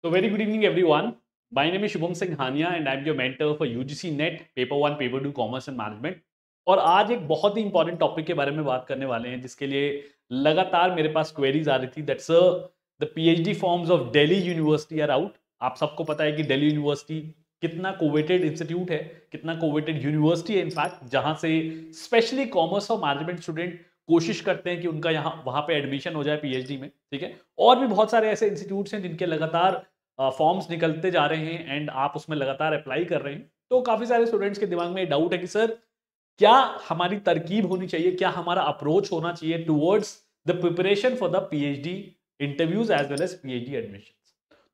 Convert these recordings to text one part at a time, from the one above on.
So very good evening everyone. My name is Shubham Singh Hania and I'm your mentor for UGC NET paper 1 paper 2 commerce and management. और आज एक बहुत ही important topic के बारे में बात करने वाले हैं जिसके लिए लगातार मेरे पास क्वेरीज आ रही थी। That's the PhD forms of Delhi university are out. आप सबको पता है कि दिल्ली यूनिवर्सिटी कितना कोवेटेड इंस्टीट्यूट है, कितना कोवेटेड यूनिवर्सिटी है इनफैक्ट, जहां से स्पेशली कॉमर्स और मैनेजमेंट स्टूडेंट कोशिश करते हैं कि उनका यहाँ वहां पे एडमिशन हो जाए पीएचडी में। ठीक है, और भी बहुत सारे ऐसे इंस्टीट्यूट्स हैं जिनके लगातार फॉर्म्स निकलते जा रहे हैं एंड आप उसमें लगातार अप्लाई कर रहे हैं। तो काफी सारे स्टूडेंट्स के दिमाग में डाउट है कि सर क्या हमारी तरकीब होनी चाहिए, क्या हमारा अप्रोच होना चाहिए towards the preparation for the PhD interviews as well as PhD admission.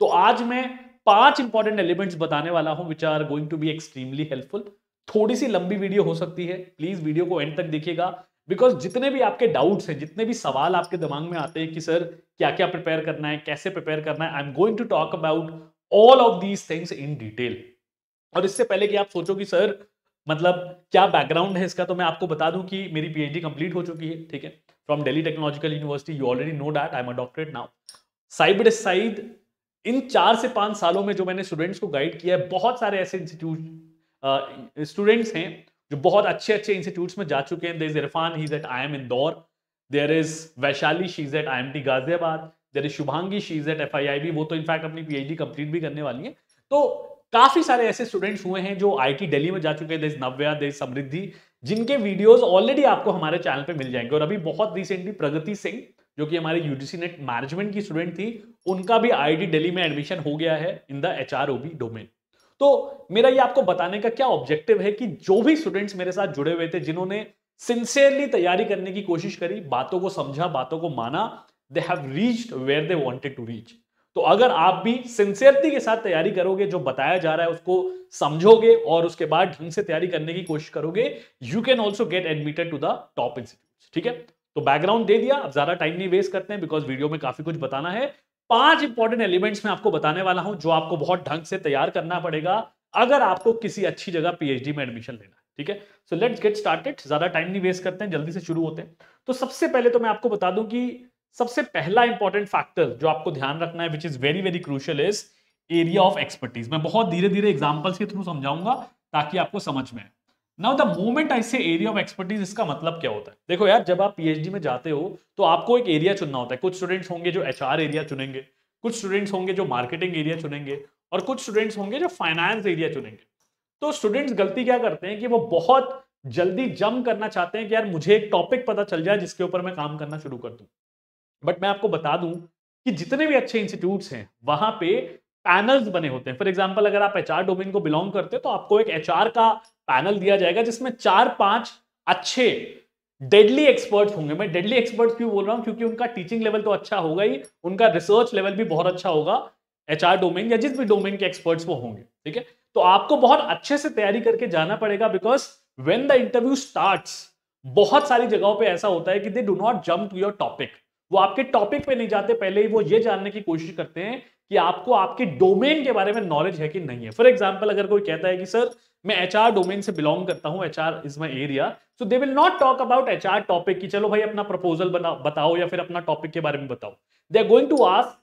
तो आज मैं 5 इंपॉर्टेंट एलिमेंट्स बताने वाला हूं which are going to be extremely helpful. थोड़ी सी लंबी वीडियो हो सकती है, प्लीज वीडियो को एंड तक देखिएगा, बिकॉज जितने भी आपके डाउट्स हैं, जितने भी सवाल आपके दिमाग में आते हैं कि सर क्या क्या प्रिपेयर करना है, कैसे प्रिपेयर करना है, I am going to talk about all of these things in detail. और इससे पहले कि आप सोचो कि सर मतलब क्या बैकग्राउंड है इसका, तो मैं आपको बता दूं कि मेरी पीएचडी कंप्लीट हो चुकी है। ठीक है, from Delhi technological university, you already know that I am a doctorate now. Side by side इन 4 से 5 सालों में जो मैंने स्टूडेंट्स को गाइड किया है, बहुत सारे ऐसे इंस्टीट्यूट स्टूडेंट्स हैं जो बहुत अच्छे अच्छे इंस्टीट्यूट्स में जा चुके हैं। There is Irfan, he is at IIM Indore. There is Vaishali, she is at IMT Ghaziabad. There is Shubhangi, she is at FIIB. वो तो इनफैक्ट अपनी पीएचडी कंप्लीट भी करने वाली है। तो काफी सारे ऐसे स्टूडेंट्स हुए हैं जो आईटी दिल्ली में जा चुके हैं। There is Navya, there is Samriddhi, जिनके वीडियोस ऑलरेडी आपको हमारे चैनल पे मिल जाएंगे। और अभी बहुत रिसेंटली प्रगति सिंह, जो कि हमारे यूजीसी नेट मैनेजमेंट की स्टूडेंट थी, उनका भी आईटी दिल्ली में एडमिशन हो गया है इन द एचआरओबी डोमेन। तो मेरा ये आपको बताने का क्या ऑब्जेक्टिव है कि जो भी स्टूडेंट्स मेरे साथ जुड़े हुए थे, जिन्होंने सिंसियरली तैयारी करने की कोशिश करी, बातों को समझा, बातों को माना, they have reached where they wanted to reach. तो अगर आप भी सिंसियरिटी के साथ तैयारी करोगे, जो बताया जा रहा है उसको समझोगे और उसके बाद ढंग से तैयारी करने की कोशिश करोगे, you can also get admitted to the top institute. ठीक है, तो बैकग्राउंड दे दिया, अब ज्यादा टाइम नहीं वेस्ट करते हैं बिकॉज वीडियो में काफी कुछ बताना है। 5 इंपॉर्टेंट एलिमेंट्स मैं आपको बताने वाला हूं जो आपको बहुत ढंग से तैयार करना पड़ेगा अगर आपको किसी अच्छी जगह पीएचडी में एडमिशन लेना है। ठीक है, सो लेट्स गेट स्टार्टेड। ज्यादा टाइम नहीं वेस्ट करते हैं, जल्दी से शुरू होते हैं। तो सबसे पहले तो मैं आपको बता दूं कि सबसे पहला इंपॉर्टेंट फैक्टर जो आपको ध्यान रखना है, which is very very crucial, is area of expertise. मैं बहुत धीरे धीरे एग्जांपल्स के थ्रू समझाऊंगा ताकि आपको समझ में आए। नाउ द मोमेंट आई से एरिया ऑफ एक्सपर्टीज, इसका मतलब क्या होता है? देखो यार, जब आप पीएचडी में जाते हो तो आपको एक एरिया चुनना होता है। कुछ स्टूडेंट्स होंगे जो एचआर एरिया चुनेंगे, कुछ स्टूडेंट्स होंगे जो मार्केटिंग एरिया चुनेंगे, और कुछ स्टूडेंट्स होंगे जो फाइनेंस एरिया चुनेंगे। तो स्टूडेंट्स गलती क्या करते हैं कि वो बहुत जल्दी जंप करना चाहते हैं कि यार मुझे एक टॉपिक पता चल जाए जिसके ऊपर मैं काम करना शुरू कर दूं। बट मैं आपको बता दूं कि जितने भी अच्छे इंस्टीट्यूट्स हैं वहां पे पैनल्स बने होते हैं। फॉर एग्जांपल, अगर आप एचआर डोमेन को बिलोंग करते हैं तो आपको एक एचआर का पैनल दिया जाएगा जिसमें 4-5 अच्छे डेडली एक्सपर्ट्स होंगे। मैं डेडली एक्सपर्ट्स क्यों बोल रहा हूं? क्योंकि उनका टीचिंग लेवल तो अच्छा होगा ही, उनका रिसर्च लेवल भी बहुत अच्छा होगा एचआर डोमेन या जिस भी डोमेन के एक्सपर्ट्स वो होंगे। ठीक है, तो आपको बहुत अच्छे से तैयारी करके जाना पड़ेगा because when the interview starts, बहुत सारी जगहों पे ऐसा होता है कि they do not jump to your topic. वो आपके टॉपिक पे नहीं जाते, पहले ही वो ये जानने की कोशिश करते हैं कि आपको आपके डोमेन के बारे में नॉलेज है कि नहीं है। फॉर एग्जांपल, अगर कोई कहता है कि सर मैं एचआर डोमेन से बिलोंग करता हूं, HR is my area, so they will not talk about HR topic कि चलो भाई अपना प्रपोजल बताओ या फिर अपना टॉपिक के बारे में बताओ। They are going to ask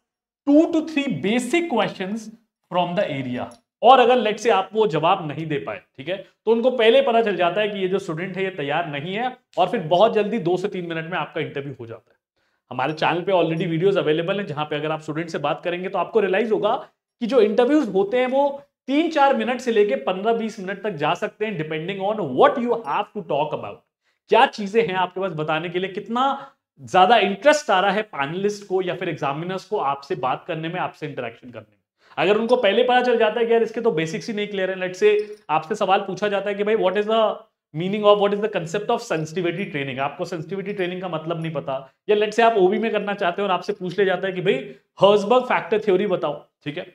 2 to 3 basic questions from the area. और अगर लेट से आप वो जवाब नहीं दे पाए, ठीक है, तो उनको पहले पता चल जाता है कि ये जो स्टूडेंट है ये तैयार नहीं है, और फिर बहुत जल्दी 2 से 3 मिनट में आपका इंटरव्यू हो जाता है। हमारे चैनल पे ऑलरेडी वीडियोस अवेलेबल हैं जहां पे अगर आप स्टूडेंट से बात करेंगे तो आपको रियलाइज होगा कि जो इंटरव्यूज होते हैं वो 3-4 मिनट से लेके 15-20 मिनट तक जा सकते हैं, depending on what you have to talk about. क्या चीजें हैं आपके पास बताने के लिए, कितना ज्यादा इंटरेस्ट आ रहा है पैनलिस्ट को या फिर एग्जामिनर्स को आपसे बात करने में, आपसे इंटरेक्शन करने में। अगर उनको पहले पता चल जाता है कि यार इसके तो बेसिक्स ही नहीं क्लियर है, लेट से आपसे सवाल पूछा जाता है कि भाई what is the meaning of, what is the concept of sensitivity training, आपको सेंसिटिविटी ट्रेनिंग का मतलब नहीं पता, या लेट से आप ओबी में करना चाहते हो और आपसे पूछ लिया जाता है कि भाई हर्जबर्ग फैक्टर थ्योरी बताओ। ठीक है,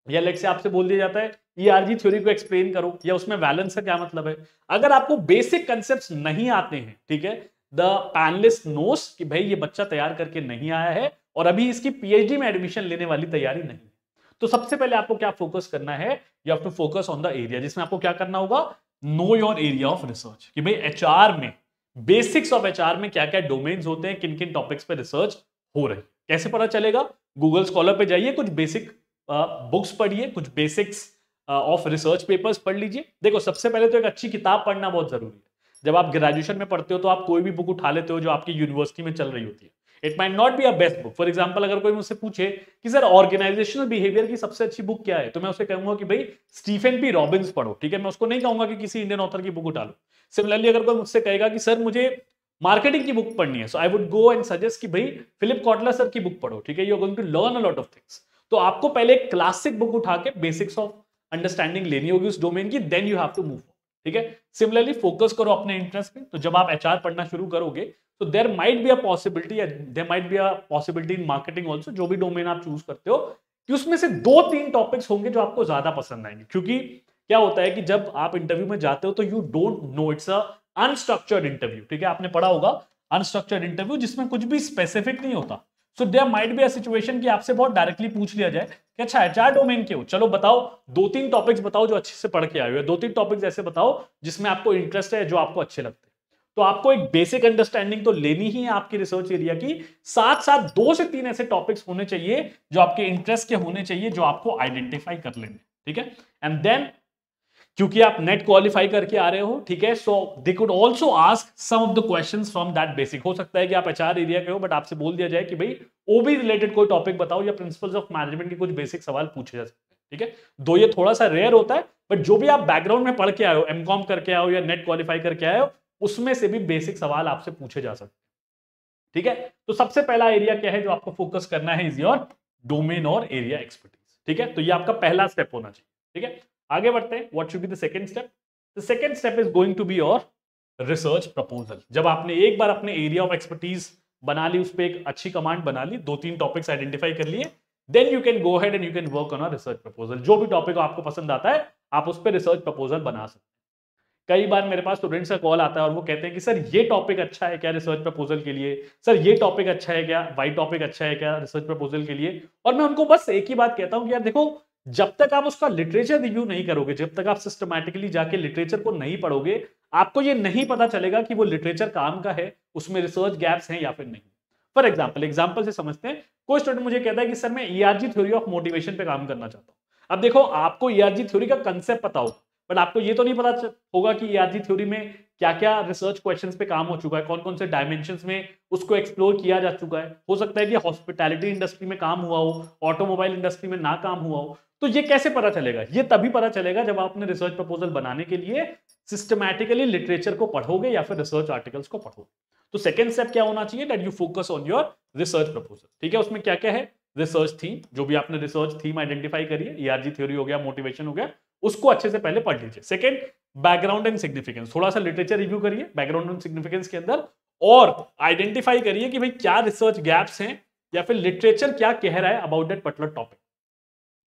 या लेट से आपसे बोल दिया जाता है ईआरजी थ्योरी को एक्सप्लेन करो, या उसमें वैलेंस का क्या मतलब है। अगर आपको बेसिक कंसेप्ट्स नहीं आते हैं, ठीक है, द पैनलिस्ट नोस कि भाई ये बच्चा तैयार करके नहीं आया है और अभी इसकी पीएचडी में एडमिशन लेने वाली तैयारी नहीं है। तो सबसे पहले आपको क्या फोकस करना है, you have to focus on the area, जिसमें आपको क्या करना होगा, know your area of research, कि भाई एचआर में बेसिक्स ऑफ एचआर में क्या क्या डोमेन्स होते हैं, किन किन टॉपिक्स पे रिसर्च हो रही है। कैसे पता चलेगा? गूगल स्कॉलर पे जाइए, कुछ बेसिक बुक्स पढ़िए, कुछ बेसिक्स ऑफ रिसर्च पेपर्स पढ़ लीजिए। देखो सबसे पहले तो एक अच्छी किताब पढ़ना बहुत जरूरी है। जब आप ग्रेजुएशन में पढ़ते हो तो आप कोई भी बुक उठा लेते हो जो आपकी यूनिवर्सिटी में चल रही होती है। It might not be a best book. For example अगर कोई मुझसे पूछे कि सर ऑर्गेनाइजेशनल बिहेवियर की सबसे अच्छी बुक क्या है, तो मैं उसे कहूंगा कि भाई स्टीफन पी रॉबिन्स पढ़ो। ठीक है, मैं उसको नहीं कहूंगा कि किसी इंडियन ऑथर की बुक उठा लो। सिमिलरली अगर कोई मुझसे कहेगा कि सर मुझे मार्केटिंग की बुक पढ़नी है, so I would go and suggest कि भाई फिलिप कॉटलर सर की बुक पढ़ो। ठीक है, you are going to learn a lot of things. तो आपको पहले एक क्लासिक बुक उठा के बेसिक्स ऑफ अंडरस्टैंडिंग लेनी होगी उस डोमेन की, then you have to move. ठीक है, सिमिलरली फोकस करो अपने इंटरेस्ट पे। तो जब आप एचआर पढ़ना शुरू करोगे तो there might be a possibility, there might be a possibility in marketing also, जो भी डोमेन आप चूज करते हो, कि उसमें से 2-3 टॉपिक्स होंगे जो आपको ज्यादा पसंद आएंगे। क्योंकि क्या होता है कि जब आप इंटरव्यू में जाते हो तो you don't know, it's a unstructured interview. ठीक है, आपने पढ़ा होगा अनस्ट्रक्चर्ड इंटरव्यू, जिसमें कुछ भी स्पेसिफिक नहीं होता। So there might be a situation कि आपसे बहुत डायरेक्टली पूछ लिया जाए कि अच्छा एचआर डोमेन के हो, चलो बताओ 2-3 टॉपिक्स बताओ जो अच्छे से पढ़ के आए हो, 2-3 टॉपिक्स ऐसे बताओ जिसमें आपको इंटरेस्ट है, जो आपको अच्छे लगते हैं। तो आपको एक बेसिक अंडरस्टैंडिंग तो लेनी ही है आपकी रिसर्च एरिया की, साथ साथ 2 से 3 ऐसे टॉपिक्स होने चाहिए जो आपके इंटरेस्ट के होने चाहिए, जो आपको आइडेंटिफाई कर लेंगे। ठीक है, एंड देन क्योंकि आप नेट क्वालिफाई करके आ रहे हो, ठीक है, so they could also ask some of the questions from that basic. हो सकता है कि आप एचआर एरिया के हो बट आपसे बोल दिया जाए कि भाई ओबी रिलेटेड कोई टॉपिक बताओ, या प्रिंसिपल्स ऑफ मैनेजमेंट के कुछ बेसिक सवाल पूछे जा सकते हैं। ठीक है, दो ये थोड़ा सा रेयर होता है, बट जो भी आप बैकग्राउंड में पढ़ के आए हो, एमकॉम करके आए हो या नेट क्वालिफाई करके आए हो, उसमें से भी बेसिक सवाल आपसे पूछे जा सकते हैं। ठीक है, तो सबसे पहला एरिया क्या है जो आपको फोकस करना है, इज योर डोमेन और एरिया एक्सपर्टीज। ठीक है, तो ये आपका पहला स्टेप होना चाहिए। ठीक है, आगे बढ़ते हैं। What should be the second step? The second step is going to be your research proposal. जब आपने एक बार अपने एरिया ऑफ एक्सपर्टीज बना ली, उस पर एक अच्छी कमांड बना ली, 2-3 टॉपिक्स आइडेंटिफाई कर लिए, then you can go ahead and you can work on a research proposal. जो भी टॉपिक आपको पसंद आता है आप उस पर रिसर्च प्रपोजल बना सकते हैं। कई बार मेरे पास स्टूडेंट्स का कॉल आता है और वो कहते हैं कि सर ये टॉपिक अच्छा है क्या रिसर्च प्रपोजल के लिए, सर ये टॉपिक अच्छा है क्या, वाई टॉपिक अच्छा है क्या रिसर्च प्रपोजल के लिए। और मैं उनको बस एक ही बात कहता हूं कि यार देखो, जब तक आप उसका लिटरेचर रिव्यू नहीं करोगे, जब तक आप सिस्टमैटिकली जाके लिटरेचर को नहीं पढ़ोगे, आपको ये नहीं पता चलेगा कि वो लिटरेचर काम का है, उसमें रिसर्च गैप्स हैं या फिर नहीं। फॉर एग्जाम्पल से समझते हैं। कोई स्टूडेंट मुझे कहता है कि सर मैं ईआरजी थ्योरी ऑफ मोटिवेशन पे काम करना चाहता हूं। अब देखो, आपको ईआरजी थ्योरी का कंसेप्ट पता होगा, बट आपको ये तो नहीं पता होगा कि ईआरजी थ्योरी में क्या क्या रिसर्च क्वेश्चंस पे काम हो चुका है, कौन कौन से डायमेंशंस में उसको एक्सप्लोर किया जा चुका है। हो सकता है कि हॉस्पिटैलिटी इंडस्ट्री में काम हुआ हो, ऑटोमोबाइल इंडस्ट्री में ना काम हुआ हो। तो ये कैसे पता चलेगा? ये तभी पता चलेगा जब आप अपने रिसर्च प्रपोजल बनाने के लिए सिस्टमैटिकली लिटरेचर को पढ़ोगे या फिर रिसर्च आर्टिकल्स को पढ़ोगे। तो सेकेंड स्टेप क्या होना चाहिए? That you focus on your research proposal. ठीक है, उसमें क्या क्या है? रिसर्च थीम, जो भी आपने रिसर्च थीम आइडेंटिफाई करी है, ईआरजी थ्योरी हो गया, मोटिवेशन हो गया, उसको अच्छे से पहले पढ़ लीजिए। सेकंड, बैकग्राउंड एंड सिग्निफिकेंस, थोड़ा सा लिटरेचर रिव्यू करिए बैकग्राउंड एंड सिग्निफिकेंस के अंदर, और आइडेंटिफाई करिए कि भाई क्या रिसर्च गैप्स हैं या फिर लिटरेचर क्या कह रहा है अबाउट दैट पर्टिकुलर टॉपिक।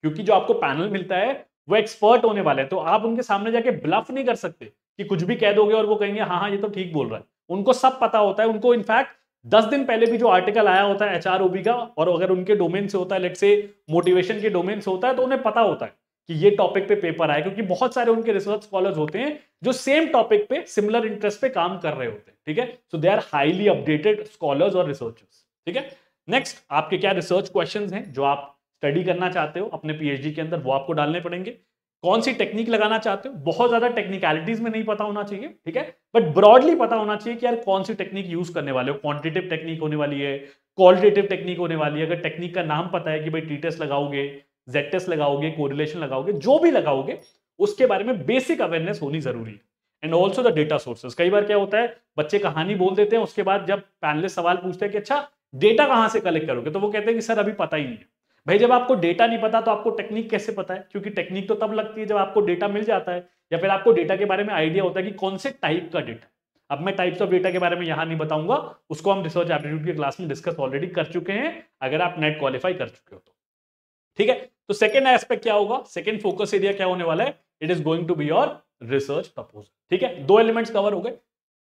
क्योंकि जो आपको पैनल मिलता है वो एक्सपर्ट होने वाले हैं, तो आप उनके सामने जाके ब्लफ नहीं कर सकते कि कुछ भी कह दोगे और वो कहेंगे हाँ हाँ ये तो ठीक बोल रहा है। उनको सब पता होता है, उनको इनफैक्ट 10 दिन पहले भी जो आर्टिकल आया होता है एचआरओबी का, और अगर उनके डोमेन से होता है, लेट्स से मोटिवेशन के डोमेन से होता है, तो उन्हें पता होता है कि ये टॉपिक पे पेपर आए, क्योंकि बहुत सारे उनके रिसर्च स्कॉलर्स होते हैं जो सेम टॉपिक पे सिमिलर इंटरेस्ट पे काम कर रहे होते हैं। ठीक है, so they are highly updated scholars और रिसर्चर्स। ठीक है, नेक्स्ट, आपके क्या रिसर्च क्वेश्चंस हैं जो आप स्टडी करना चाहते हो अपने पीएचडी के अंदर, वो आपको डालने पड़ेंगे। कौन सी टेक्निक लगाना चाहते हो, बहुत ज्यादा टेक्निकलिटीज में नहीं पता होना चाहिए, ठीक है, बट ब्रॉडली पता होना चाहिए कि यार कौन सी टेक्निक यूज करने वाले हो। क्वांटिटेटिव टेक्निक होने वाली है, क्वालिटेटिव टेक्निक होने वाली है। अगर टेक्निक का नाम पता है कि भाई टी टेस्ट लगाओगे, जेड टेस्ट लगाओगे, कोरिलेशन लगाओगे, जो भी लगाओगे उसके बारे में बेसिक अवेयरनेस होनी जरूरी है। And also the data sources. कई बार क्या होता है, बच्चे कहानी बोल देते हैं, उसके बाद जब पैनलिस्ट सवाल पूछते हैं कि अच्छा डेटा कहां से कलेक्ट करोगे, तो वो कहते हैं कि सर अभी पता ही नहीं है। भाई जब आपको डेटा नहीं पता तो आपको टेक्निक कैसे पता है? क्योंकि टेक्निक तो तब लगती है जब आपको डेटा मिल जाता है, या फिर आपको डेटा के बारे में आइडिया होता है कि कौन से टाइप का डेटा। अब मैं टाइप्स ऑफ डेटा के बारे में यहां नहीं बताऊंगा, उसको हम रिसर्च एप्टीट्यूड की क्लास में डिस्कस ऑलरेडी कर चुके हैं, अगर आप नेट क्वालिफाई कर चुके हो तो। ठीक है, तो सेकेंड एस्पेक्ट क्या होगा, सेकेंड फोकस एरिया क्या होने वाला है? It is going to be your research proposal. ठीक है, 2 एलिमेंट्स कवर हो गए।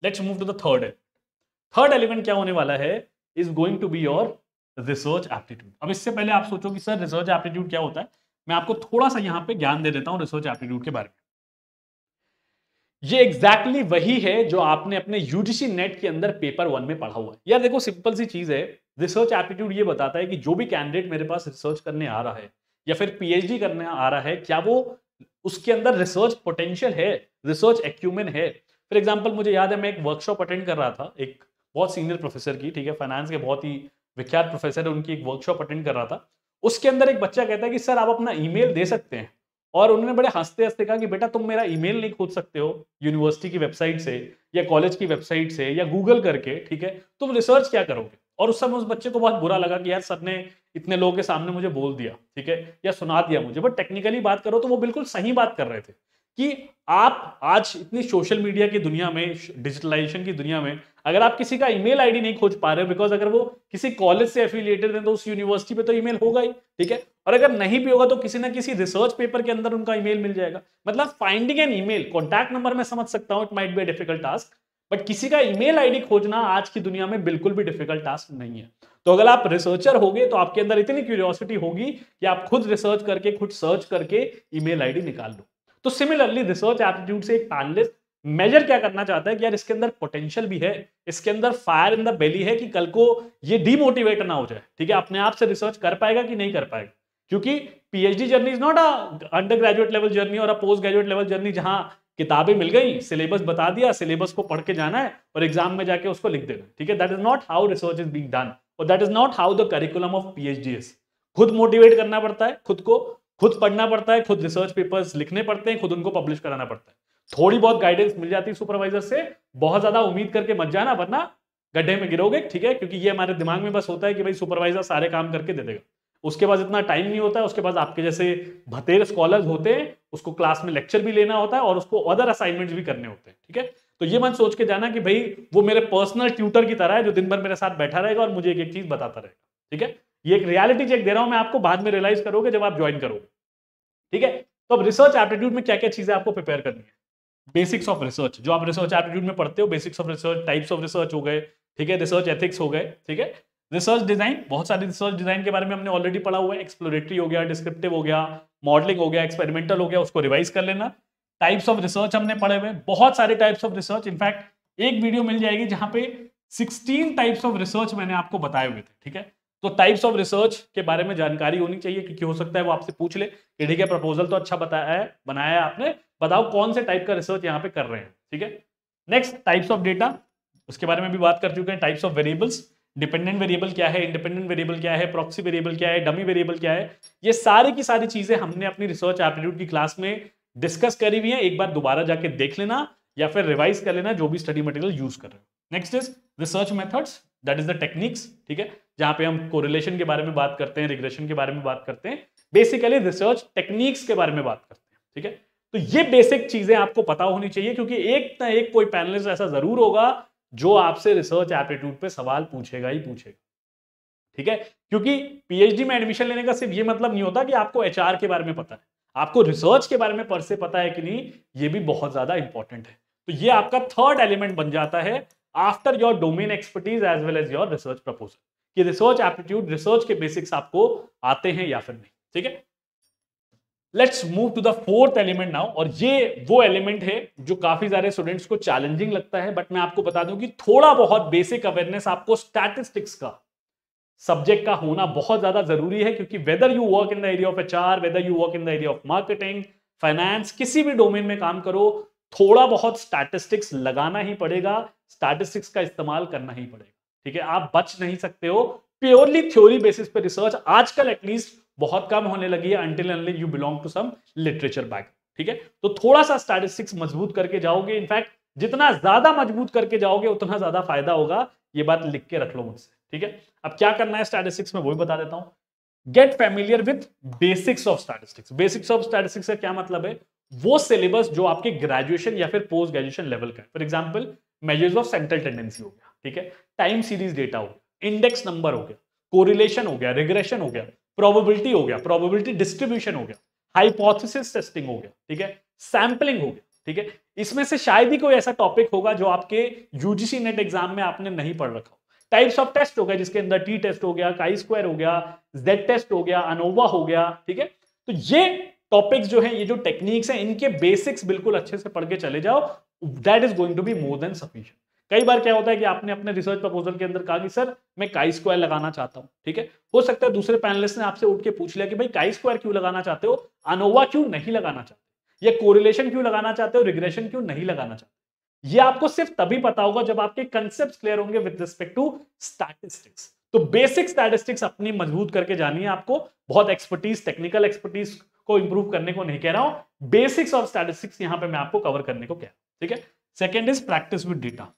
Let's move to the third element. Third element क्या होने वाला है? Is going to be your research aptitude. अब इससे पहले आप सोचो कि सर रिसर्च एप्टीट्यूड क्या होता है, मैं आपको थोड़ा सा यहां पे ज्ञान दे देता हूं रिसर्च एप्टीट्यूड के बारे में। ये एग्जैक्टली वही है जो आपने अपने यूजीसी नेट के अंदर पेपर 1 में पढ़ा हुआ है। यार देखो, सिंपल सी चीज है, रिसर्च एप्टीट्यूड ये बताता है कि जो भी कैंडिडेट मेरे पास रिसर्च करने आ रहा है या फिर पीएचडी करने आ रहा है, क्या वो उसके अंदर रिसर्च पोटेंशियल है, रिसर्च एक्यूमेन है। फॉर एग्जाम्पल मुझे याद है मैं एक वर्कशॉप अटेंड कर रहा था एक बहुत सीनियर प्रोफेसर की, ठीक है, फाइनेंस के बहुत ही विख्यात प्रोफेसर है, उनकी एक वर्कशॉप अटेंड कर रहा था। उसके अंदर एक बच्चा कहता है कि सर आप अपना ईमेल दे सकते हैं, और उन्होंने बड़े हंसते हंसते कहा कि बेटा तुम मेरा ईमेल नहीं खोज सकते हो यूनिवर्सिटी की वेबसाइट से या कॉलेज की वेबसाइट से या गूगल करके, ठीक है, तुम रिसर्च क्या करोगे। और उस समय उस बच्चे को बहुत बुरा लगा कि यार सर ने इतने लोगों के सामने मुझे बोल दिया, ठीक है, या सुना दिया मुझे। बट टेक्निकली बात करो तो वो बिल्कुल सही बात कर रहे थे कि आप आज इतनी सोशल मीडिया की दुनिया में, डिजिटलाइजेशन की दुनिया में, अगर आप किसी का ईमेल आईडी नहीं खोज पा रहे हो, बिकॉज अगर वो किसी कॉलेज से एफिलिएटेड है तो उस यूनिवर्सिटी पे तो ईमेल होगा ही, ठीक है, और अगर नहीं भी होगा तो किसी ना किसी रिसर्च पेपर के अंदर उनका ईमेल मिल जाएगा। मतलब finding N email, contact number मैं समझ सकता हूं, it might be a difficult task, but किसी का ईमेल आईडी खोजना आज की दुनिया में बिल्कुल भी डिफिकल्ट टास्क नहीं है। तो अगर आप रिसर्चर होगे तो आपके अंदर इतनी क्यूरियोसिटी होगी कि आप खुद रिसर्च करके, खुद सर्च करके ईमेल आईडी निकाल लो। तो सिमिलरली रिसर्च एप्टीट्यूड से एक पैनलिस्ट मेजर क्या करना चाहता है कि यार इसके अंदर पोटेंशियल भी है, इसके अंदर फायर इन द बेली है कि कल को ये डीमोटिवेट ना हो जाए, ठीक है, अपने आप से रिसर्च कर पाएगा कि नहीं कर पाएगा। क्योंकि PhD journey is not a undergraduate level journey और a postgraduate level journey जहां किताबें मिल गई, सिलेबस बता दिया, सिलेबस को पढ़ के जाना है और एग्जाम में जाके उसको लिख देना, ठीक है। That is not how research is being done, और that is not how the curriculum of PhD is. खुद मोटिवेट करना पड़ता है खुद को, खुद पढ़ना पड़ता है, खुद रिसर्च पेपर्स लिखने पड़ते हैं, खुद उनको पब्लिश कराना पड़ता है। थोड़ी बहुत गाइडेंस मिल जाती है सुपरवाइजर से, बहुत ज्यादा उम्मीद करके मत जाना वरना गड्ढे में गिरोगे, ठीक है, क्योंकि ये हमारे दिमाग में बस होता है कि भाई सुपरवाइजर सारे काम करके दे देगा, उसके पास इतना टाइम नहीं होता है। उसके पास आपके जैसे भतेर स्कॉलर्स होते हैं, उसको क्लास में लेक्चर भी लेना होता है और उसको अदर असाइनमेंट्स भी करने होते हैं, ठीक है। तो ये मत सोच के जाना कि भाई वो मेरे पर्सनल ट्यूटर की तरह है जो दिन भर मेरे साथ बैठा रहेगा और मुझे एक एक चीज बताता रहेगा, ठीक है। ये एक रियलिटी चेक दे रहा हूं मैं आपको, बाद में रियलाइज करोगे जब आप ज्वाइन करोगे, ठीक है। तो अब रिसर्च एप्टीट्यूड में क्या क्या चीजें आपको प्रिपेयर करनी है। बेसिक्स ऑफ रिसर्च जो आप रिसर्च एप्टीट्यूड में पढ़ते हो, basics of research, types of research हो गए, ठीक है, रिसर्च एथिक्स हो गए, ठीक है। रिसर्च डिजाइन, बहुत सारी रिसर्च डिजाइन के बारे में हमने ऑलरेडी पढ़ा हुआ है, एक्सप्लोरेटरी हो गया, डिस्क्रिप्टिव हो गया, मॉडलिंग हो गया, एक्सपेरिमेंटल हो गया, उसको रिवाइज कर लेना। टाइप्स ऑफ रिसर्च हमने पढ़े हुए, बहुत सारे टाइप्स ऑफ रिसर्च, इनफैक्ट एक वीडियो मिल जाएगी जहां पे 16 टाइप्स ऑफ रिसर्च मैंने आपको बताए हुए थे, ठीक है। तो टाइप्स ऑफ रिसर्च के बारे में जानकारी होनी चाहिए, क्योंकि हो सकता है वो आपसे पूछ ले कि ठीक है प्रपोजल तो अच्छा बताया है, बनाया है आपने, बताओ कौन से टाइप का रिसर्च यहाँ पे कर रहे हैं, ठीक है। नेक्स्ट टाइप्स ऑफ डेटा, उसके बारे में भी बात कर चुके हैं। Types of variables, dependent variable क्या है, इंडिपेंडेंट वेरिएबल क्या है, प्रॉक्सी वेरिएबल क्या है, डमी वेरिएबल क्या है, ये सारी की सारी चीजें हमने अपनी रिसर्च एप्टीट्यूड की क्लास में डिस्कस करी हुई है। एक बार दोबारा जाके देख लेना या फिर रिवाइज कर लेना जो भी स्टडी मटेरियल यूज कर रहे हो। Next is research methods, that is the techniques, ठीक है, जहां पे हम कोरिलेशन के बारे में बात करते हैं, रिग्रेशन के बारे में बात करते हैं, बेसिकली रिसर्च टेक्निक्स के बारे में बात करते हैं, ठीक है। तो ये बेसिक चीजें आपको पता होनी चाहिए, क्योंकि एक ना एक कोई पैनलिस्ट ऐसा जरूर होगा जो आपसे रिसर्च एप्टीट्यूड पे सवाल पूछेगा ही पूछेगा, ठीक है। क्योंकि पीएचडी में एडमिशन लेने का सिर्फ ये मतलब नहीं होता कि आपको एचआर के बारे में पता है, आपको रिसर्च के बारे में पर से पता है कि नहीं, ये भी बहुत ज्यादा इंपॉर्टेंट है। तो ये आपका थर्ड एलिमेंट बन जाता है after your domain expertise as well as your research proposal, कि रिसर्च एप्टीट्यूड, रिसर्च के बेसिक्स आपको आते हैं या फिर नहीं, ठीक है। Let's move to the fourth element now, और ये वो एलिमेंट है जो काफी सारे स्टूडेंट्स को चैलेंजिंग लगता है, बट मैं आपको बता दूं कि थोड़ा बहुत बेसिक अवेयरनेस आपको स्टैटिस्टिक्स का सब्जेक्ट का होना बहुत ज्यादा जरूरी है। क्योंकि whether you work in the area of HR, whether you work in the area of marketing, finance, किसी भी डोमेन में काम करो, थोड़ा बहुत स्टैटिस्टिक्स लगाना ही पड़ेगा, स्टैटिस्टिक्स का इस्तेमाल करना ही पड़ेगा, ठीक है। आप बच नहीं सकते हो। प्योरली थ्योरी बेसिस पे रिसर्च आजकल एटलीस्ट बहुत कम होने लगी है, until unless you belong to some literature back, ठीक है। तो थोड़ा सा स्टैटिस्टिक्स मजबूत करके जाओगे, इनफैक्ट जितना ज्यादा मजबूत करके जाओगे उतना ज्यादा फायदा होगा, ये बात लिख के रख लो मुझसे, ठीक है। अब क्या करना है स्टैटिस्टिक्स में वो भी बता देता हूं। Get familiar with basics of statistics. Basics of statistics का क्या मतलब है, वो सिलेबस जो आपके ग्रेजुएशन या फिर पोस्ट ग्रेजुएशन लेवल का है। For example measures of central tendency हो गया, ठीक है, टाइम सीरीज डेटा हो गया, इंडेक्स नंबर हो गया, कोरिलेशन हो गया, रिग्रेशन हो गया, प्रोबेबिलिटी हो गया, प्रोबेबिलिटी डिस्ट्रीब्यूशन हो गया, हाइपोथेसिस टेस्टिंग हो गया, ठीक है, सैंपलिंग हो गया, ठीक है। इसमें से शायद ही कोई ऐसा टॉपिक होगा जो आपके यूजीसी नेट एग्जाम में आपने नहीं पढ़ रखा हो। टाइप्स ऑफ टेस्ट हो गया जिसके अंदर टी टेस्ट हो गया, काई स्क्वायर हो गया, जेड टेस्ट हो गया, अनोवा हो गया, ठीक है। तो ये टॉपिक्स जो है, ये जो टेक्निक्स हैं, इनके बेसिक्स बिल्कुल अच्छे से पढ़ के चले जाओ, that is going to be more than sufficient. कई बार क्या होता है कि आपने अपने रिसर्च प्रपोजल के अंदर कहा कि सर मैं काई स्क्वायर लगाना चाहता हूं, ठीक है। हो सकता है दूसरे पैनलिस्ट ने आपसे उठ के पूछ लिया कि भाई काई स्क्वायर क्यों लगाना चाहते हो, अनोवा क्यों नहीं लगाना चाहते, या कोरिलेशन क्यों लगाना चाहते हो, रिग्रेशन क्यों नहीं लगाना चाहते। ये आपको सिर्फ तभी पता होगा जब आपके कंसेप्ट क्लियर होंगे विद रिस्पेक्ट टू स्टैटिस्टिक्स। तो बेसिक स्टैटिस्टिक्स अपनी मजबूत करके जानी है आपको, बहुत एक्सपर्टीज, टेक्निकल एक्सपर्टीज को इंप्रूव करने को नहीं कह रहा हूं, बेसिक्स ऑफ स्टैटिस्टिक्स यहां पे मैं आपको कवर करने को कह रहा हूं, ठीक है। Second is practice with data.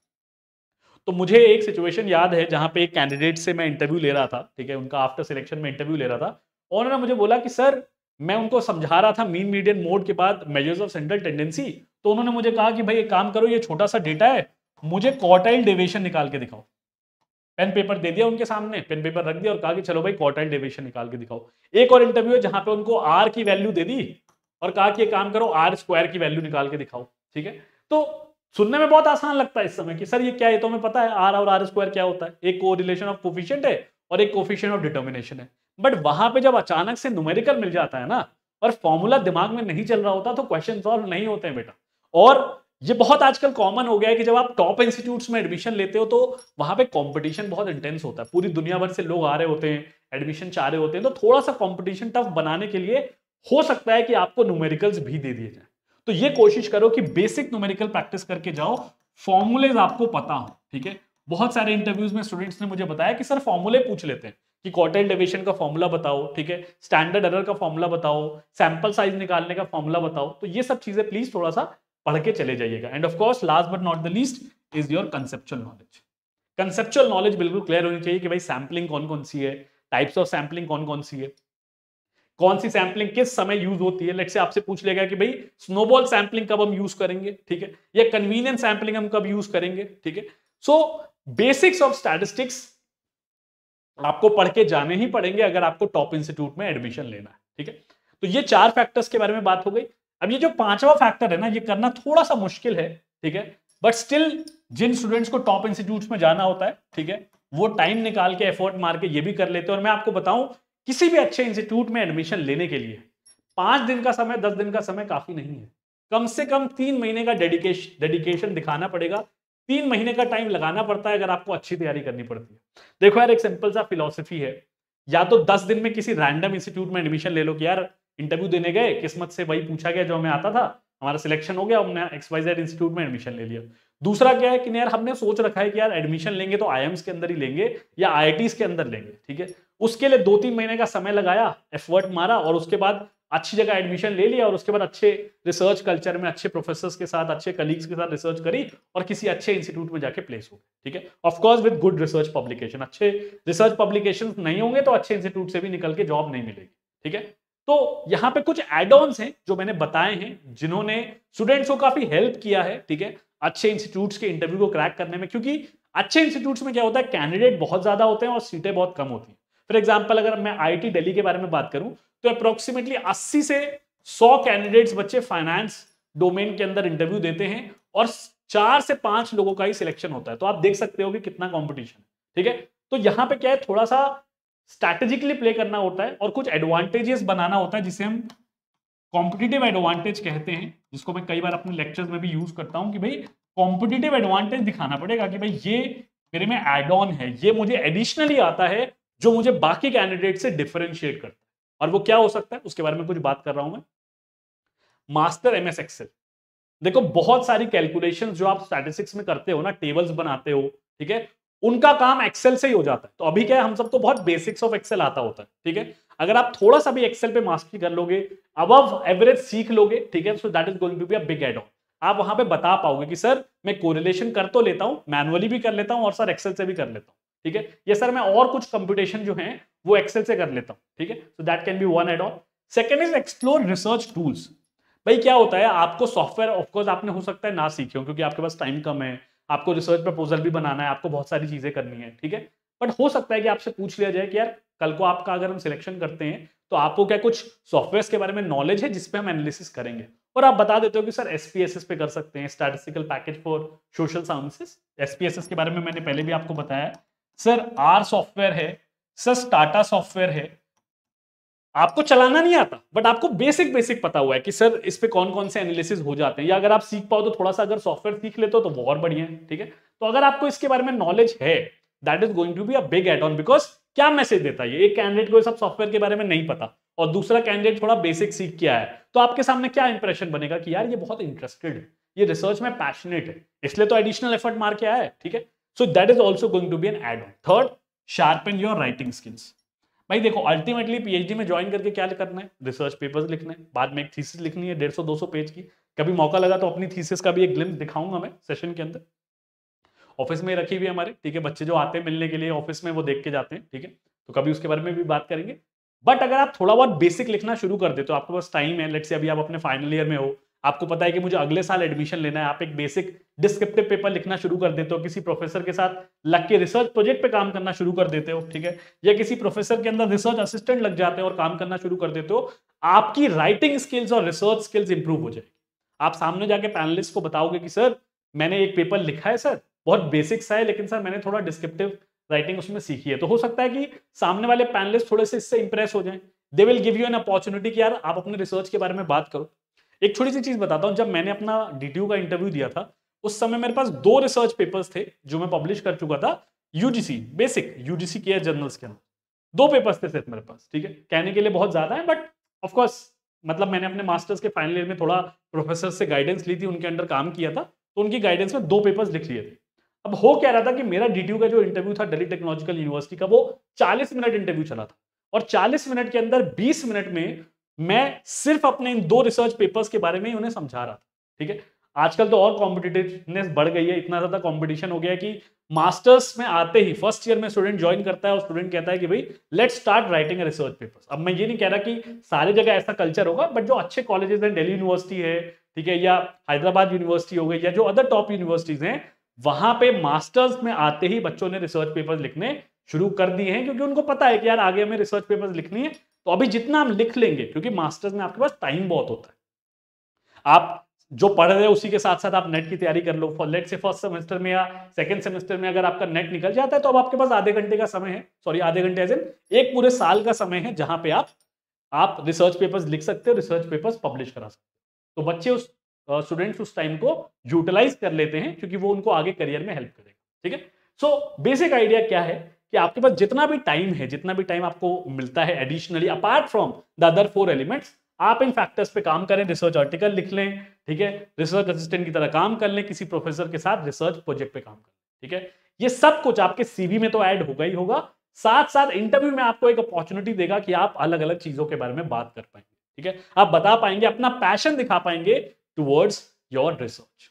तो मुझे एक सिचुएशन याद है जहां पे एक कैंडिडेट से मैं इंटरव्यू ले रहा था, ठीक है, उनका आफ्टर सिलेक्शन में इंटरव्यू ले रहा था, और उन्होंने मुझे बोला कि सर मैं उनको समझा रहा था मीन मीडियन मोड के बाद मेजर्स ऑफ सेंट्रल टेंडेंसी, तो उन्होंने मुझे कहा कि भाई एक काम करो, ये छोटा सा डेटा है, मुझे क्वार्टाइल डेविएशन निकाल के दिखाओ। पेन पेपर दे दिया उनके सामने, पेन पेपर रख दिया और कहा कि चलो भाई क्वार्टाइल डेविएशन निकाल के दिखाओ। एक और इंटरव्यू है जहां पे उनको आर की वैल्यू दे दी और कहा कि एक काम करो आर स्क्वायर की वैल्यू निकाल के दिखाओ, ठीक है। तो सुनने में बहुत आसान लगता है इस समय कि सर ये क्या है, तो हमें पता है आर और आर स्क्वायर क्या होता है, एक कोरिलेशन ऑफ कोफिशिएंट है और एक कोफिशिएंट ऑफ डिटर्मिनेशन है। बट वहां पे जब अचानक से न्यूमेरिकल मिल जाता है ना, और फॉर्मूला दिमाग में नहीं चल रहा होता, तो क्वेश्चन सॉल्व नहीं होते हैं बेटा। और ये बहुत आजकल कॉमन हो गया है कि जब आप टॉप इंस्टीट्यूट्स में एडमिशन लेते हो तो वहां पे कंपटीशन बहुत इंटेंस होता है, पूरी दुनिया भर से लोग आ रहे होते हैं, एडमिशन चाह रहे होते हैं, तो थोड़ा सा कंपटीशन टफ बनाने के लिए हो सकता है कि आपको न्यूमेरिकल्स भी दे दिए जाए। तो ये कोशिश करो कि बेसिक न्यूमेरिकल प्रैक्टिस करके जाओ, फॉर्मूलेज आपको पता हो, ठीक है। बहुत सारे इंटरव्यूज में स्टूडेंट्स ने मुझे बताया कि सर फॉर्मूले पूछ लेते हैं कि क्वार्टाइल डेविएशन का फॉर्मूला बताओ, ठीक है, स्टैंडर्ड एरर का फॉर्मूला बताओ, सैंपल साइज निकालने का फॉर्मूला बताओ। तो ये सब चीजें प्लीज थोड़ा सा पढ़ के चले जाइएगा। End of course last but not the least is your conceptual knowledge. Conceptual knowledge बिल्कुल क्लियर होनी चाहिए कि भाई सैम्पलिंग कौन कौन सी है, टाइप्स ऑफ सैम्पलिंग कौन कौन सी है, कौन सी सैम्पलिंग किस समय यूज होती है। लेट्स से आपसे पूछ लेगा कि भाई स्नोबॉल सैम्पलिंग कब हम यूज करेंगे, ठीक है, या कन्वीनियंट सैम्पलिंग हम कब यूज करेंगे, ठीक है। सो बेसिक्स ऑफ स्टैटिस्टिक्स आपको पढ़ के जाने ही पड़ेंगे अगर आपको टॉप इंस्टीट्यूट में एडमिशन लेना है, ठीक है। तो ये 4 फैक्टर्स के बारे में बात हो गई। अब ये जो 5वां फैक्टर है ना, ये करना थोड़ा सा मुश्किल है, ठीक है, बट स्टिल जिन स्टूडेंट्स को टॉप इंस्टीट्यूट्स में जाना होता है, ठीक है, वो टाइम निकाल के एफर्ट मार के ये भी कर लेते हैं। और मैं आपको बताऊं, किसी भी अच्छे इंस्टीट्यूट में एडमिशन लेने के लिए 5 दिन का समय, 10 दिन का समय काफी नहीं है, कम से कम 3 महीने का डेडिकेशन दिखाना पड़ेगा, 3 महीने का टाइम लगाना पड़ता है अगर आपको अच्छी तैयारी करनी पड़ती है। देखो यार, एक सिंपल सा फिलॉसफी है, या तो 10 दिन में किसी रैंडम इंस्टीट्यूट में एडमिशन ले लो कि यार इंटरव्यू देने गए, किस्मत से वही पूछा गया जो हमें आता था, हमारा सिलेक्शन हो गया, हमने XYZ इंस्टीट्यूट में एडमिशन ले लिया। दूसरा क्या है कि यार हमने सोच रखा है कि यार एडमिशन लेंगे तो IIMs के अंदर ही लेंगे या IITs के अंदर लेंगे, ठीक है, उसके लिए 2-3 महीने का समय लगाया, एफर्ट मारा, और उसके बाद अच्छी जगह एडमिशन ले लिया, और उसके बाद अच्छे रिसर्च कल्चर में अच्छे प्रोफेसर्स के साथ, अच्छे कलीग्स के साथ रिसर्च करी और किसी अच्छे इंस्टीट्यूट में जाके प्लेस हो, ठीक है। Of course with good research publication, अच्छे रिसर्च पब्लिकेशंस नहीं होंगे तो अच्छे इंस्टीट्यूट से भी निकल के जॉब नहीं मिलेगी, ठीक है। तो यहाँ पे कुछ एड ऑन्स हैं जो मैंने बताए हैं, जिन्होंने स्टूडेंट्स को काफी हेल्प किया है, ठीक है, अच्छे इंस्टीट्यूट्स के इंटरव्यू को क्रैक करने में। क्योंकि अच्छे इंस्टीट्यूट्स में क्या होता है, कैंडिडेट बहुत ज्यादा होते हैं और सीटें बहुत कम होती हैं। फॉर एग्जाम्पल, अगर मैं IIT दिल्ली के बारे में बात करूं तो अप्रोक्सीमेटली 80 से 100 कैंडिडेट्स बच्चे फाइनेंस डोमेन के अंदर इंटरव्यू देते हैं और 4 से 5 लोगों का ही सिलेक्शन होता है। तो आप देख सकते हो कि कितना कॉम्पिटिशन, ठीक है। तो यहां पे क्या है, थोड़ा सा स्ट्रैटेजिकली प्ले करना होता है और कुछ एडवांटेजेस बनाना होता है, जिसे हम कॉम्पिटिटिव एडवांटेज कहते हैं, जिसको मैं कई बार अपने लेक्चर्स में भी यूज करता हूं कि भाई कॉम्पिटिटिव एडवांटेज दिखाना पड़ेगा कि भाई ये मेरे में एड ऑन है, ये मुझे एडिशनली आता है जो मुझे बाकी कैंडिडेट से डिफरेंशिएट करता है। और वो क्या हो सकता है, उसके बारे में कुछ बात कर रहा हूं मैं। Master MS Excel. देखो, बहुत सारी कैलकुलेशंस जो आप स्टैटिस्टिक्स में करते हो ना, टेबल्स बनाते हो, ठीक है, उनका काम एक्सेल से ही हो जाता है। तो अभी क्या है, हम सबको बहुत बेसिक्स ऑफ एक्सेल आता होता है, ठीक है। अगर आप थोड़ा सा भी एक्सेल पे मास्टरी कर लोगे, अबव एवरेज सीख लोगे, ठीक है, so that is going to be a big add on. आप वहां पे बता पाओगे कि सर मैं कोरिलेशन कर तो लेता हूं, मैनुअली भी कर लेता हूं और सर एक्सेल से भी कर लेता हूं, ठीक है, ये सर मैं और कुछ कंप्यूटेशन जो है वो एक्सेल से कर लेता हूं, ठीक है। So that can be one add on. Second is explore research tools. भाई क्या होता है, आपको सॉफ्टवेयर ऑफकोर्स आपने हो सकता है ना सीखे हो क्योंकि आपके पास टाइम कम है, आपको रिसर्च प्रपोजल भी बनाना है, आपको बहुत सारी चीजें करनी है, ठीक है। बट हो सकता है कि आपसे पूछ लिया जाए कि यार कल को आपका अगर हम सिलेक्शन करते हैं तो आपको क्या कुछ सॉफ्टवेयर के बारे में नॉलेज है जिसपे हम एनालिसिस करेंगे, और आप बता देते हो कि सर SPSS पे कर सकते हैं, statistical package for social sciences. SPSS के बारे में मैंने पहले भी आपको बताया। सर R सॉफ्टवेयर है, सर स्टाटा सॉफ्टवेयर है, आपको चलाना नहीं आता, बट आपको बेसिक बेसिक पता हुआ है कि सर इस पे कौन कौन से एनालिसिस हो जाते हैं, या अगर आप सीख पाओ तो थोड़ा सा अगर सॉफ्टवेयर सीख लेते हो तो वो और बढ़िया है, ठीक है। तो अगर आपको इसके बारे में नॉलेज है, that is going to be a big add on, because क्या मैसेज देता है ये, एक कैंडिडेट को सब सॉफ्टवेयर के बारे में नहीं पता और दूसरा कैंडिडेट थोड़ा बेसिक सीख के आया है, तो आपके सामने क्या इंप्रेशन बनेगा कि यार ये बहुत इंटरेस्टेड है, ये रिसर्च में पैशनेट है, इसलिए तो एडिशनल एफर्ट मार के आया है, ठीक है। So that is also going to be an add on. Third, sharpen your writing skills. भाई देखो, अल्टीमेटली पीएचडी में ज्वाइन करके क्या करना है, रिसर्च पेपर्स लिखना है, बाद में एक थीसिस लिखनी है 150-200 पेज की। कभी मौका लगा तो अपनी थीसिस का भी एक ग्लिम्स दिखाऊंगा मैं सेशन के अंदर, ऑफिस में रखी हुई है हमारे, ठीक है। बच्चे जो आते हैं मिलने के लिए ऑफिस में वो देख के जाते हैं, ठीक है। तो कभी उसके बारे में भी बात करेंगे। बट अगर आप थोड़ा बहुत बेसिक लिखना शुरू कर दे तो आपके पास टाइम है, लेट्स से अभी आप अपने फाइनल ईयर में हो, आपको पता है कि मुझे अगले साल एडमिशन लेना है, आप एक बेसिक डिस्क्रिप्टिव पेपर लिखना शुरू कर देते हो, किसी प्रोफेसर के साथ लग के रिसर्च प्रोजेक्ट पे काम करना शुरू कर देते हो, ठीक है, या किसी प्रोफेसर के अंदर रिसर्च असिस्टेंट लग जाते हो और काम करना शुरू कर देते हो, आपकी राइटिंग स्किल्स और रिसर्च स्किल्स इंप्रूव हो जाएगी। आप सामने जाके पैनलिस्ट को बताओगे कि सर मैंने एक पेपर लिखा है सर, बहुत बेसिक सा है, लेकिन सर मैंने थोड़ा डिस्क्रिप्टिव राइटिंग उसमें सीखी है। तो हो सकता है कि सामने वाले पैनलिस्ट थोड़े से इससे इंप्रेस हो जाएं, they will give you an opportunity कि यार आप अपने रिसर्च के बारे में बात करो। एक छोटी सी चीज बताता हूं, जब मैंने अपना डीटीयू का इंटरव्यू दिया था उस समय मेरे पास 2 रिसर्च पेपर्स थे जो मैं पब्लिश कर चुका था, UGC basic UGC care journals के अंदर 2 पेपर्स थे सिर्फ मेरे पास, ठीक है। कहने के लिए बहुत ज्यादा है, बट ऑफ कोर्स मतलब मैंने अपने मास्टर्स के फाइनल ईयर में थोड़ा प्रोफेसर से गाइडेंस ली थी, उनके अंडर काम किया था, तो उनकी गाइडेंस में 2 पेपर्स लिख लिए थे। अब हो क्या रहा था कि मेरा डीटीयू का जो इंटरव्यू था दिल्ली टेक्नोलॉजिकल यूनिवर्सिटी का, वो 40 मिनट इंटरव्यू चला था, और 40 मिनट के अंदर 20 मिनट में मैं सिर्फ अपने इन 2 रिसर्च पेपर्स के बारे में ही उन्हें समझा रहा था, ठीक है। आजकल तो और कॉम्पिटिटिवनेस बढ़ गई है, इतना ज्यादा कॉम्पिटिशन हो गया है कि मास्टर्स में आते ही फर्स्ट ईयर में स्टूडेंट ज्वाइन करता है और स्टूडेंट कहता है कि भाई let's start writing research papers. अब मैं ये नहीं कह रहा कि सारी जगह ऐसा कल्चर होगा, बट जो अच्छे कॉलेजेस हैं, दिल्ली यूनिवर्सिटी है, ठीक है, या हैदराबाद यूनिवर्सिटी हो गई, या जो अदर टॉप यूनिवर्सिटीज हैं, वहां पे मास्टर्स में आते ही बच्चों ने रिसर्च पेपर्स लिखने शुरू कर दिए हैं, क्योंकि उनको पता है कि यार आगे हमें रिसर्च पेपर्स लिखनी है, तो अभी जितना हम लिख लेंगे, क्योंकि मास्टर्स में आपके पास टाइम बहुत होता है, आप जो पढ़ रहे हो उसी के साथ साथ आप नेट की तैयारी कर लो, लेट से फर्स्ट सेमेस्टर में या सेकंड सेमेस्टर में अगर आपका नेट निकल जाता है तो अब आपके पास आधे घंटे का समय है, सॉरी आधे घंटे एज इन एक पूरे साल का समय है, जहां पे आप रिसर्च पेपर्स लिख सकते हो, रिसर्च पेपर्स पब्लिश करा सकते हो। तो बच्चे उस स्टूडेंट्स उस टाइम को यूटिलाइज कर लेते हैं, क्योंकि वो उनको आगे करियर में हेल्प करेगा, ठीक है। सो बेसिक आइडिया क्या है कि आपके पास जितना भी टाइम है, जितना भी टाइम आपको मिलता है additionally apart from the other 4 elements, आप इन फैक्टर्स पे काम करें, रिसर्च आर्टिकल लिख लें, ठीक है, रिसर्च असिस्टेंट की तरह काम कर लें, किसी प्रोफेसर के साथ रिसर्च प्रोजेक्ट पे काम कर लें, ठीक है। ये सब कुछ आपके सीवी में तो ऐड होगा ही होगा, साथ साथ इंटरव्यू में आपको एक अपॉर्चुनिटी देगा कि आप अलग अलग चीजों के बारे में बात कर पाएंगे, ठीक है। आप बता पाएंगे, अपना पैशन दिखा पाएंगे टुवर्ड्स योर रिसर्च,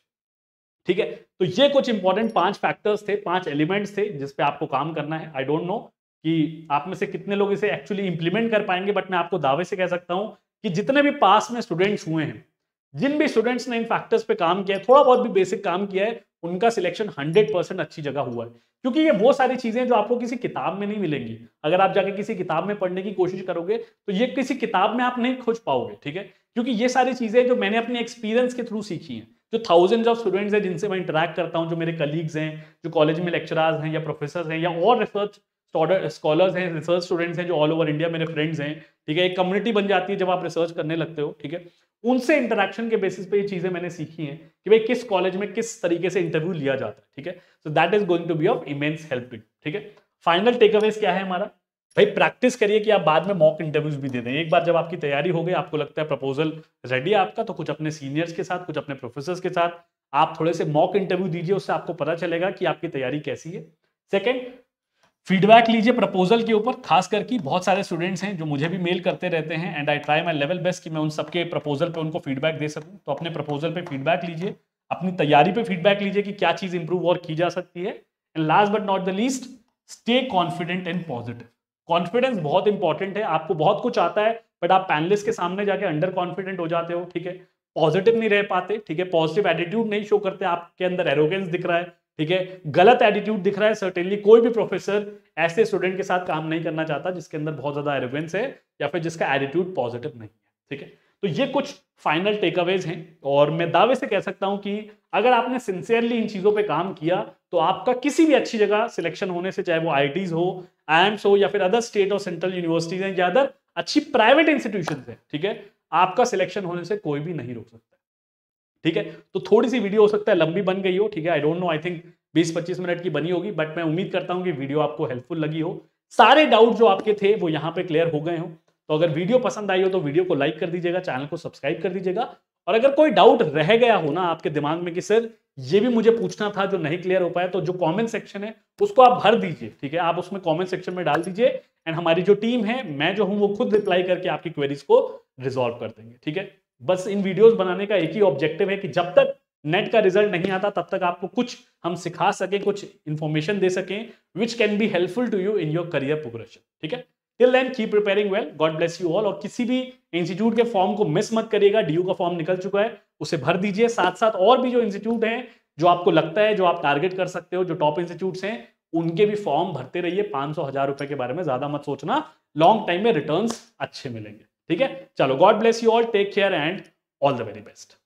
ठीक है। तो ये कुछ इंपॉर्टेंट 5 फैक्टर्स थे, 5 एलिमेंट्स थे जिस पे आपको काम करना है। आई डोंट नो कि आप में से कितने लोग इसे एक्चुअली इंप्लीमेंट कर पाएंगे, बट मैं आपको दावे से कह सकता हूं कि जितने भी पास में स्टूडेंट्स हुए हैं, जिन भी स्टूडेंट्स ने इन फैक्टर्स पे काम किया है, थोड़ा बहुत भी बेसिक काम किया है, उनका सिलेक्शन 100% अच्छी जगह हुआ है, क्योंकि ये वो सारी चीजें जो आपको किसी किताब में नहीं मिलेंगी। अगर आप जाके किसी किताब में पढ़ने की कोशिश करोगे तो ये किसी किताब में आप नहीं खोज पाओगे, ठीक है, क्योंकि ये सारी चीजें जो मैंने अपने एक्सपीरियंस के थ्रू सीखी हैं, जो थाउजेंड्स ऑफ स्टूडेंट्स हैं जिनसे मैं इंटरेक्ट करता हूं, जो मेरे कलीग्स हैं, जो कॉलेज में लेक्चरर्स हैं या प्रोफेसर हैं या और रिसर्च स्कॉलर्स हैं, रिसर्च स्टूडेंट्स हैं जो ऑल ओवर इंडिया मेरे फ्रेंड्स हैं, ठीक है, एक कम्युनिटी बन जाती है जब आप रिसर्च करने लगते हो, ठीक है। उनसे इंटरेक्शन के बेसिस पे ये चीजें मैंने सीखी हैं कि भाई किस कॉलेज में किस तरीके से इंटरव्यू लिया जाता है, ठीक है। So that is going to be of immense help, ठीक है। फाइनल टेकअवेज क्या है हमारा, भाई प्रैक्टिस करिए कि आप बाद में मॉक इंटरव्यूज भी दे दें। एक बार जब आपकी तैयारी हो गई, आपको लगता है प्रपोजल रेडी है आपका, तो कुछ अपने सीनियर्स के साथ, कुछ अपने प्रोफेसर्स के साथ आप थोड़े से मॉक इंटरव्यू दीजिए, उससे आपको पता चलेगा कि आपकी तैयारी कैसी है। सेकंड, फीडबैक लीजिए प्रपोजल के ऊपर, खास करके बहुत सारे स्टूडेंट्स हैं जो मुझे भी मेल करते रहते हैं, and I try my level best कि मैं उन सबके प्रपोजल पे उनको फीडबैक दे सकूं। तो अपने प्रपोजल पे फीडबैक लीजिए, अपनी तैयारी पे फीडबैक लीजिए कि क्या चीज इंप्रूव और की जा सकती है। And last but not the least, stay confident and positive. Confidence बहुत इंपॉर्टेंट है, आपको बहुत कुछ आता है बट आप पैनलिस्ट के सामने जाके अंडर कॉन्फिडेंट हो जाते हो, ठीक है, पॉजिटिव नहीं रह पाते, ठीक है, पॉजिटिव एटीट्यूड नहीं शो करते, आपके अंदर एरोगेंस दिख रहा है, ठीक है, गलत एटीट्यूड दिख रहा है। सर्टेनली कोई भी प्रोफेसर ऐसे स्टूडेंट के साथ काम नहीं करना चाहता जिसके अंदर बहुत ज्यादा एरोगेंस है या फिर जिसका एटीट्यूड पॉजिटिव नहीं है, ठीक है। तो ये कुछ फाइनल टेकअवेज हैं, और मैं दावे से कह सकता हूं कि अगर आपने सिंसियरली इन चीजों पे काम किया तो आपका किसी भी अच्छी जगह सिलेक्शन होने से, चाहे वो आईआईटीज हो, आईएम्स हो, या फिर अदर स्टेट और सेंट्रल यूनिवर्सिटीज हैं या अदर अच्छी प्राइवेट इंस्टीट्यूशन है, ठीक है, आपका सिलेक्शन होने से कोई भी नहीं रोक सकता, ठीक है। तो थोड़ी सी वीडियो हो सकता है लंबी बन गई हो, ठीक है, I don't know, I think 20-25 minute की बनी होगी, बट मैं उम्मीद करता हूं कि वीडियो आपको हेल्पफुल लगी हो, सारे डाउट जो आपके थे वो यहां पे क्लियर हो गए हो। तो अगर वीडियो पसंद आई हो तो वीडियो को लाइक कर दीजिएगा, चैनल को सब्सक्राइब कर दीजिएगा, और अगर कोई डाउट रह गया हो ना आपके दिमाग में कि सर ये भी मुझे पूछना था जो नहीं क्लियर हो पाया, तो जो कमेंट सेक्शन है उसको आप भर दीजिए, ठीक है, आप उसमें कमेंट सेक्शन में डाल दीजिए, एंड हमारी जो टीम है, मैं जो हूं वो खुद रिप्लाई करके आपकी क्वेरीज को रिजॉल्व कर देंगे, ठीक है। बस इन वीडियोस बनाने का एक ही ऑब्जेक्टिव है कि जब तक नेट का रिजल्ट नहीं आता तब तक आपको कुछ हम सिखा सकें, कुछ इंफॉर्मेशन दे सकें which can be helpful to you in your career progression, ठीक है। Till then keep preparing well, God bless you all, और किसी भी इंस्टीट्यूट के फॉर्म को मिस मत करिएगा, डीयू का फॉर्म निकल चुका है, उसे भर दीजिए, साथ साथ और भी जो इंस्टीट्यूट हैं जो आपको लगता है जो आप टारगेट कर सकते हो, जो टॉप इंस्टीट्यूट्स हैं उनके भी फॉर्म भरते रहिए, 500-1000 रुपए के बारे में ज्यादा मत सोचना, लॉन्ग टाइम में रिटर्न्स अच्छे मिलेंगे, ठीक है। चलो, God bless you all, take care and all the very best.